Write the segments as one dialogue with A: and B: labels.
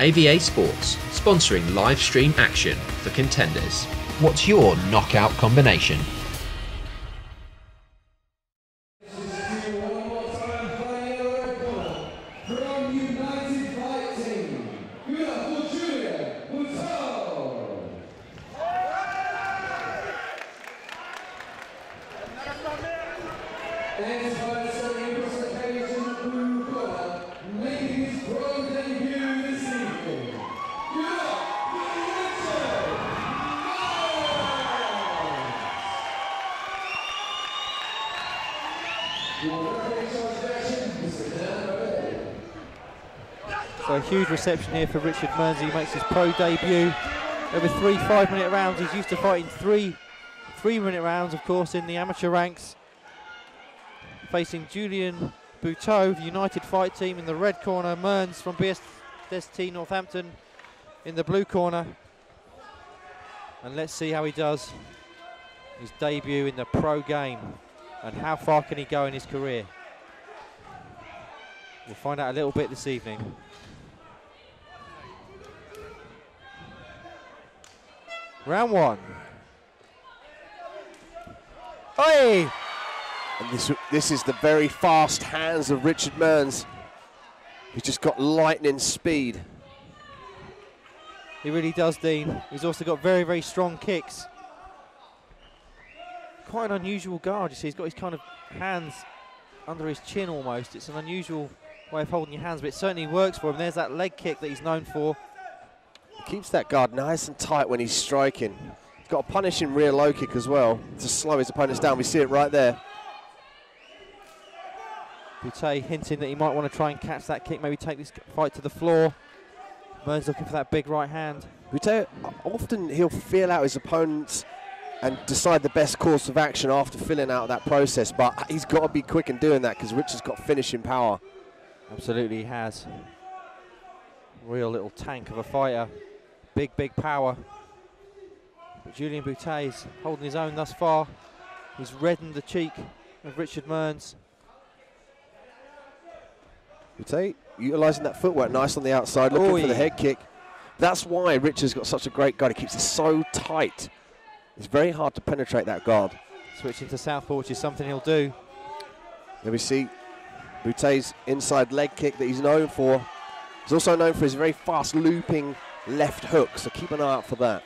A: AVA Sports, sponsoring live stream action for Contenders. What's your knockout combination?
B: So a huge reception here for Richard MEARNS. He makes his pro debut. Over 3 5-minute rounds. He's used to fighting three 3-minute rounds, of course, in the amateur ranks. Facing Julien BOUTEIX, the United Fight Team in the red corner. MEARNS from BST Northampton in the blue corner. And let's see how he does. His debut in the pro game. And how far can he go in his career? We'll find out a little bit this evening. Round one. Oi!
C: And this is the very fast hands of Richard MEARNS. He's just got lightning speed.
B: He really does, Dean. He's also got very, very strong kicks. Quite an unusual guard, you see. He's got his kind of hands under his chin almost. It's an unusual way of holding your hands, but it certainly works for him. There's that leg kick that he's known for.
C: He keeps that guard nice and tight when he's striking. He's got a punishing rear low kick as well to slow his opponents down. We see it right there.
B: BOUTEIX hinting that he might want to try and catch that kick, maybe take this fight to the floor. MEARNS looking for that big right hand.
C: BOUTEIX, often he'll feel out his opponents and decide the best course of action after filling out that process, but he's got to be quick in doing that because Richard's got finishing power.
B: Absolutely he has. Real little tank of a fighter. Big, big power. But Julien BOUTEIX is holding his own thus far. He's reddened the cheek of Richard MEARNS.
C: BOUTEIX utilising that footwork nice on the outside, looking for the head kick. That's why Richard's got such a great guard. He keeps it so tight. It's very hard to penetrate that guard.
B: Switching to southpaw, which is something he'll do.
C: There we see BOUTEIX's inside leg kick that he's known for. He's also known for his very fast looping left hook, so keep an eye out for that.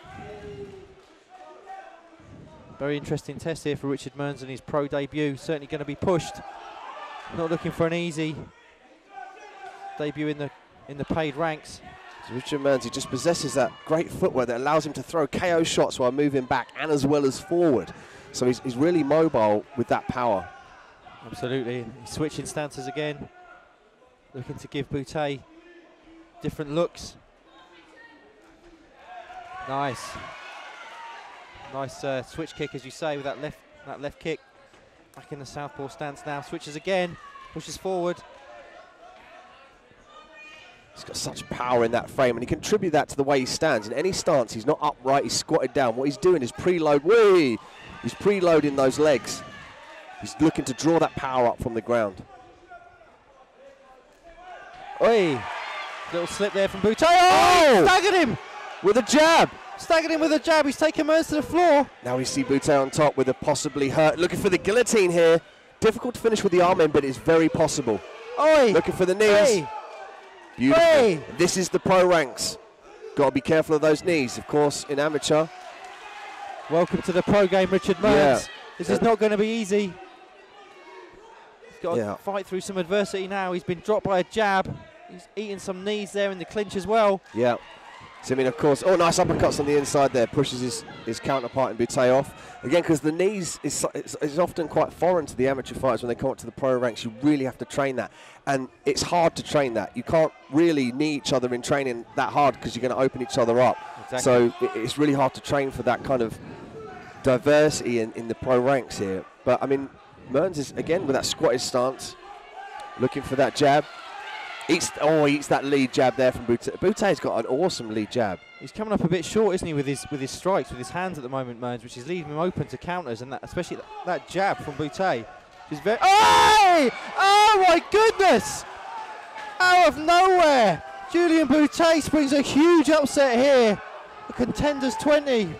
B: Very interesting test here for Richard MEARNS in his pro debut. Certainly going to be pushed. Not looking for an easy debut in the paid ranks.
C: So Richard MEARNS, he just possesses that great footwork that allows him to throw KO shots while moving back and as well as forward. So he's really mobile with that power.
B: Absolutely. He's switching stances again. Looking to give BOUTEIX different looks. Nice. Nice switch kick, as you say, with that left kick. Back in the southpaw stance now. Switches again. Pushes forward.
C: He's got such power in that frame, and he can attribute that to the way he stands. In any stance, he's not upright, he's squatted down. What he's doing is preload. Whee! He's preloading those legs. He's looking to draw that power up from the ground.
B: Oi! Little slip there from BOUTEIX. Oh! Staggered him!
C: With a jab!
B: Staggered him with a jab. He's taken MEARNS to the floor.
C: Now we see BOUTEIX on top with a possibly hurt. Looking for the guillotine here. Difficult to finish with the arm end, but it's very possible.
B: Oi!
C: Looking for the knees.
B: Oi!
C: Beautiful.
B: Oi!
C: This is the pro ranks. Got to be careful of those knees, of course, in amateur.
B: Welcome to the pro game, Richard MEARNS.
C: Yeah.
B: This is not going to be easy. He's got to fight through some adversity now. He's been dropped by a jab. He's eating some knees there in the clinch as well.
C: Yeah. So, I mean, of course, nice uppercuts on the inside there. Pushes his counterpart in BOUTEIX off. Again, because the knees is often quite foreign to the amateur fighters when they come up to the pro ranks. You really have to train that. And it's hard to train that. You can't really knee each other in training that hard because you're going to open each other up. Exactly. So it's really hard to train for that kind of diversity in the pro ranks here. But, I mean, MEARNS is, again, with that squatted stance, looking for that jab. He eats that lead jab there from BOUTEIX. BOUTEIX's got an awesome lead jab.
B: He's coming up a bit short, isn't he, with his strikes, with his hands at the moment, MEARNS, which is leaving him open to counters, and especially that jab from BOUTEIX is very. Oh! Oh my goodness! Out of nowhere Julien BOUTEIX brings a huge upset here. The Contenders 20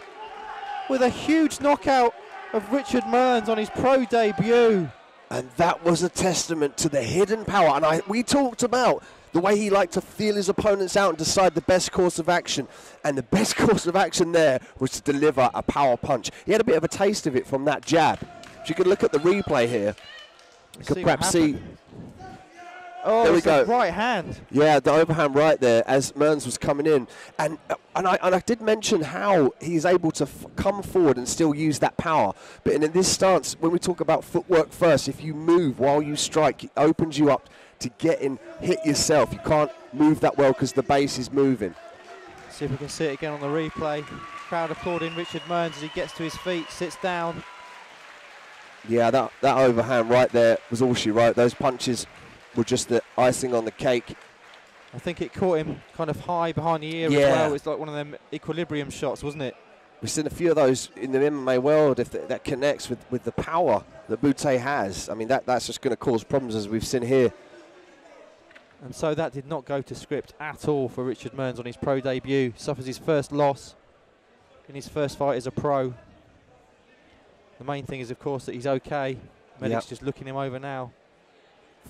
B: with a huge knockout of Richard MEARNS on his pro debut.
C: And that was a testament to the hidden power. And we talked about the way he liked to feel his opponents out and decide the best course of action. And the best course of action there was to deliver a power punch. He had a bit of a taste of it from that jab. If you could look at the replay here, you could perhaps see.
B: Oh,
C: there we go.
B: Right hand.
C: Yeah, the overhand right there as MEARNS was coming in. And I did mention how he's able to come forward and still use that power. But in this stance, when we talk about footwork first, if you move while you strike, it opens you up to get in, hit yourself. You can't move that well because the base is moving.
B: See if we can see it again on the replay. Crowd applauding Richard MEARNS as he gets to his feet, sits down.
C: Yeah, that overhand right there was all she wrote. Those punches were just the icing on the cake.
B: I think it caught him kind of high behind the ear as well. It's like one of them equilibrium shots, wasn't it?
C: We've seen a few of those in the MMA world. If that connects with the power that BOUTEIX has, I mean, that's just going to cause problems, as we've seen here.
B: And so that did not go to script at all for Richard MEARNS on his pro debut. Suffers his first loss in his first fight as a pro. The main thing is, of course, that he's okay. Medic's just looking him over now.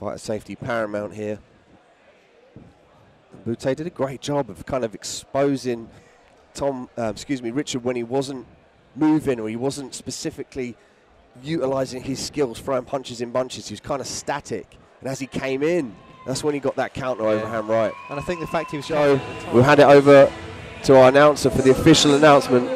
C: Fighter safety paramount here. BOUTEIX did a great job of kind of exposing Richard when he wasn't moving or he wasn't specifically utilising his skills, throwing punches in bunches. He was kind of static. And as he came in, that's when he got that counter overhand right.
B: And I think the fact he was...
C: So we'll hand it over to our announcer for the official announcement.